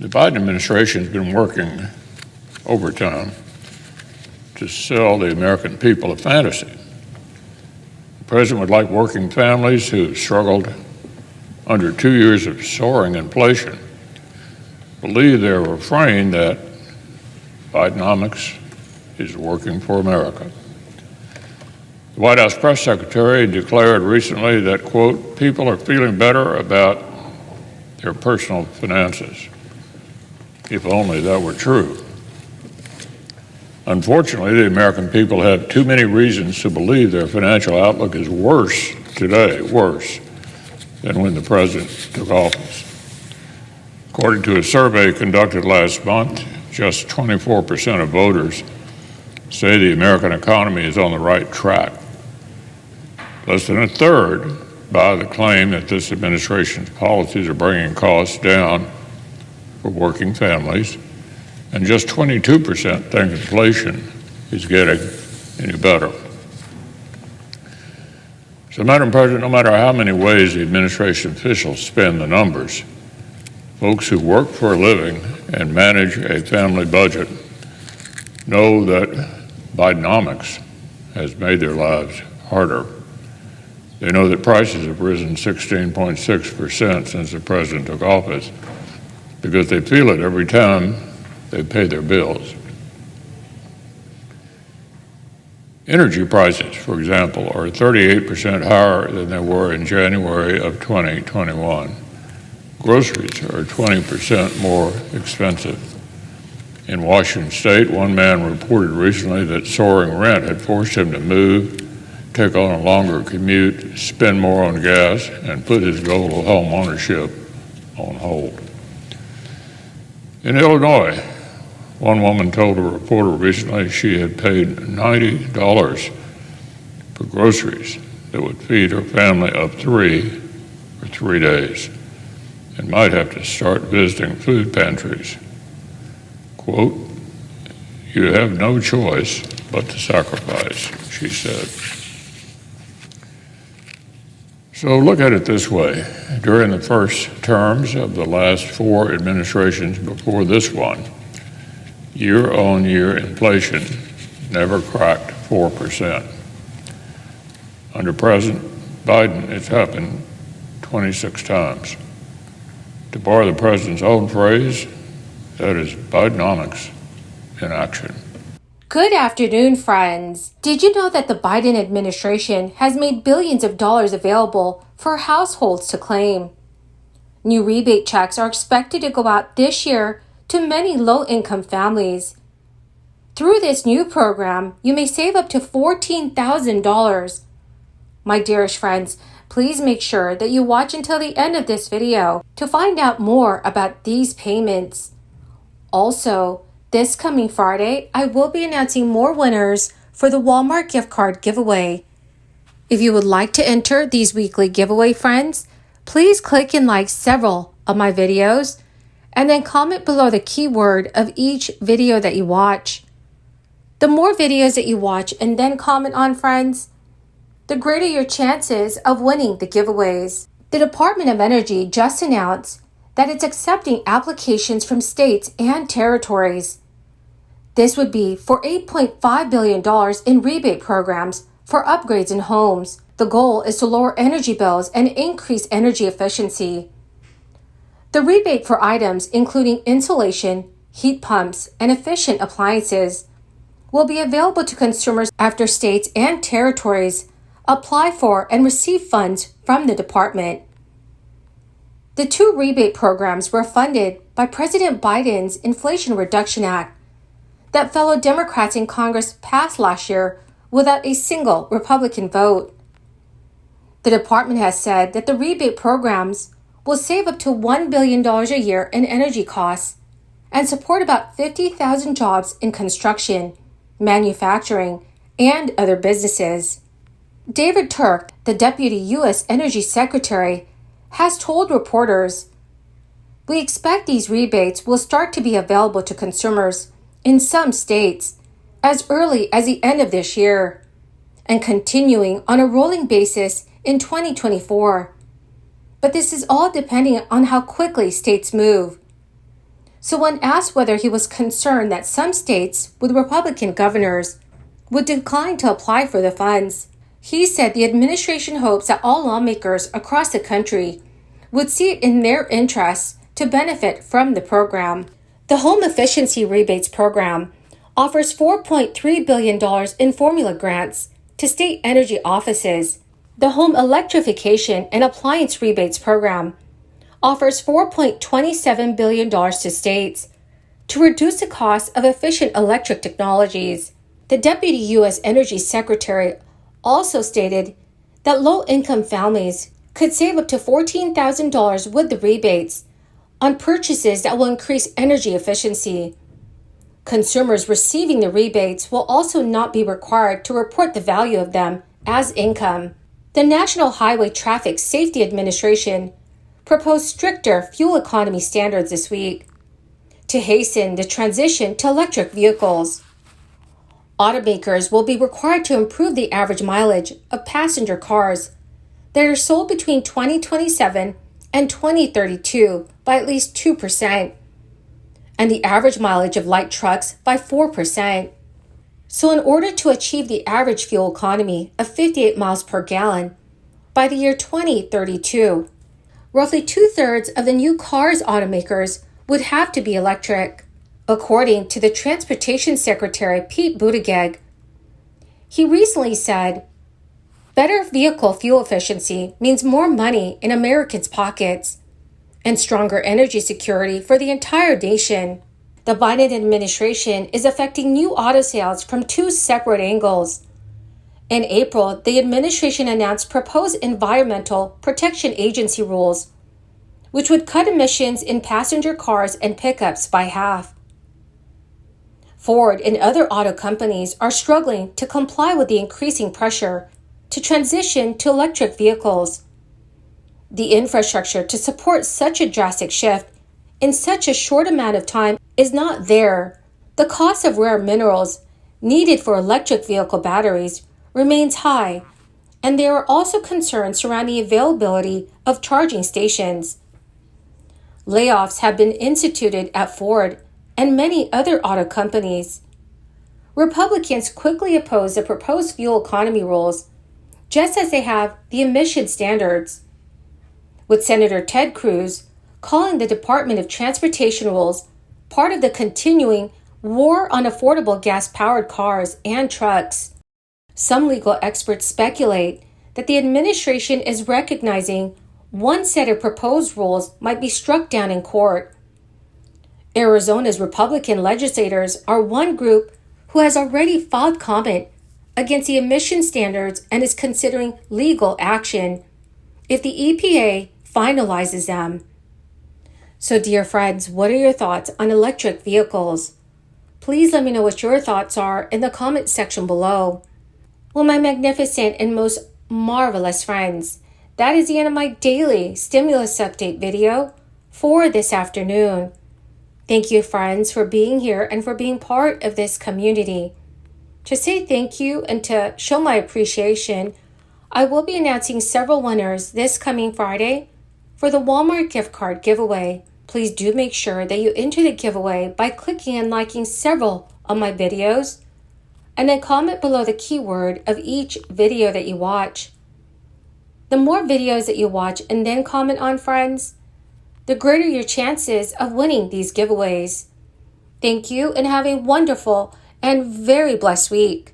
The Biden administration has been working overtime to sell the American people a fantasy. The president would like working families who struggled under 2 years of soaring inflation believe their refrain that Bidenomics is working for America. The White House press secretary declared recently that, quote, people are feeling better about their personal finances. If only that were true. Unfortunately, the American people have too many reasons to believe their financial outlook is worse today, worse than when the president took office. According to a survey conducted last month, just 24% of voters say the American economy is on the right track. Less than a third buy the claim that this administration's policies are bringing costs down for working families, and just 22% think inflation is getting any better. So, Madam President, no matter how many ways the administration officials spin the numbers, folks who work for a living and manage a family budget know that Bidenomics has made their lives harder. They know that prices have risen 16.6% since the president took office because they feel it every time they pay their bills. Energy prices, for example, are 38% higher than they were in January of 2021. Groceries are 20% more expensive. In Washington state, one man reported recently that soaring rent had forced him to move, take on a longer commute, spend more on gas, and put his goal of home ownership on hold. In Illinois, one woman told a reporter recently she had paid $90 for groceries that would feed her family of 3 for 3 days and might have to start visiting food pantries. Quote, "You have no choice but to sacrifice," she said. So look at it this way. During the first terms of the last 4 administrations before this one, year-on-year inflation never cracked 4%. Under President Biden, it's happened 26 times. To borrow the president's own phrase, that is Bidenomics in action. Good afternoon, friends. Did you know that the Biden administration has made billions of dollars available for households to claim? New rebate checks are expected to go out this year to many low-income families. Through this new program, you may save up to $14,000. My dearest friends, please make sure that you watch until the end of this video to find out more about these payments. Also, this coming Friday, I will be announcing more winners for the Walmart gift card giveaway. If you would like to enter these weekly giveaway, friends, please click and like several of my videos and then comment below the keyword of each video that you watch. The more videos that you watch and then comment on, friends, the greater your chances of winning the giveaways. The Department of Energy just announced that it's accepting applications from states and territories. This would be for $8.5 billion in rebate programs for upgrades in homes. The goal is to lower energy bills and increase energy efficiency. The rebate for items including insulation, heat pumps, and efficient appliances will be available to consumers after states and territories apply for and receive funds from the department. The 2 rebate programs were funded by President Biden's Inflation Reduction Act that fellow Democrats in Congress passed last year without a single Republican vote. The department has said that the rebate programs will save up to $1 billion a year in energy costs and support about 50,000 jobs in construction, manufacturing, and other businesses. David Turk, the Deputy U.S. Energy Secretary, has told reporters, "We expect these rebates will start to be available to consumers in some states as early as the end of this year and continuing on a rolling basis in 2024. But this is all depending on how quickly states move. So when asked whether he was concerned that some states with Republican governors would decline to apply for the funds, he said the administration hopes that all lawmakers across the country would see it in their interests to benefit from the program. The Home Efficiency Rebates Program offers $4.3 billion in formula grants to state energy offices. The Home Electrification and Appliance Rebates Program offers $4.27 billion to states to reduce the cost of efficient electric technologies. The Deputy U.S. Energy Secretary also stated that low-income families could save up to $14,000 with the rebates on purchases that will increase energy efficiency. Consumers receiving the rebates will also not be required to report the value of them as income. The National Highway Traffic Safety Administration proposed stricter fuel economy standards this week to hasten the transition to electric vehicles. Automakers will be required to improve the average mileage of passenger cars that are sold between 2027 and 2032 by at least 2%, and the average mileage of light trucks by 4%. So in order to achieve the average fuel economy of 58 miles per gallon by the year 2032, roughly 2/3 of the new cars automakers would have to be electric. According to the Transportation Secretary Pete Buttigieg, he recently said, "Better vehicle fuel efficiency means more money in Americans' pockets and stronger energy security for the entire nation." The Biden administration is affecting new auto sales from two separate angles. In April, the administration announced proposed Environmental Protection Agency rules, which would cut emissions in passenger cars and pickups by half. Ford and other auto companies are struggling to comply with the increasing pressure to transition to electric vehicles. The infrastructure to support such a drastic shift in such a short amount of time is not there. The cost of rare minerals needed for electric vehicle batteries remains high, and there are also concerns surrounding availability of charging stations. Layoffs have been instituted at Ford and many other auto companies. Republicans quickly opposed the proposed fuel economy rules, just as they have the emission standards, with Senator Ted Cruz calling the Department of Transportation rules part of the continuing war on affordable gas-powered cars and trucks. Some legal experts speculate that the administration is recognizing one set of proposed rules might be struck down in court. Arizona's Republican legislators are one group who has already filed comment against the emission standards and is considering legal action if the EPA finalizes them. So, dear friends, what are your thoughts on electric vehicles? Please let me know what your thoughts are in the comment section below. Well, my magnificent and most marvelous friends, that is the end of my daily stimulus update video for this afternoon. Thank you, friends, for being here and for being part of this community. To say thank you and to show my appreciation, I will be announcing several winners this coming Friday for the Walmart gift card giveaway. Please do make sure that you enter the giveaway by clicking and liking several of my videos, and then comment below the keyword of each video that you watch. The more videos that you watch and then comment on, friends, the greater your chances of winning these giveaways. Thank you and have a wonderful and very blessed week.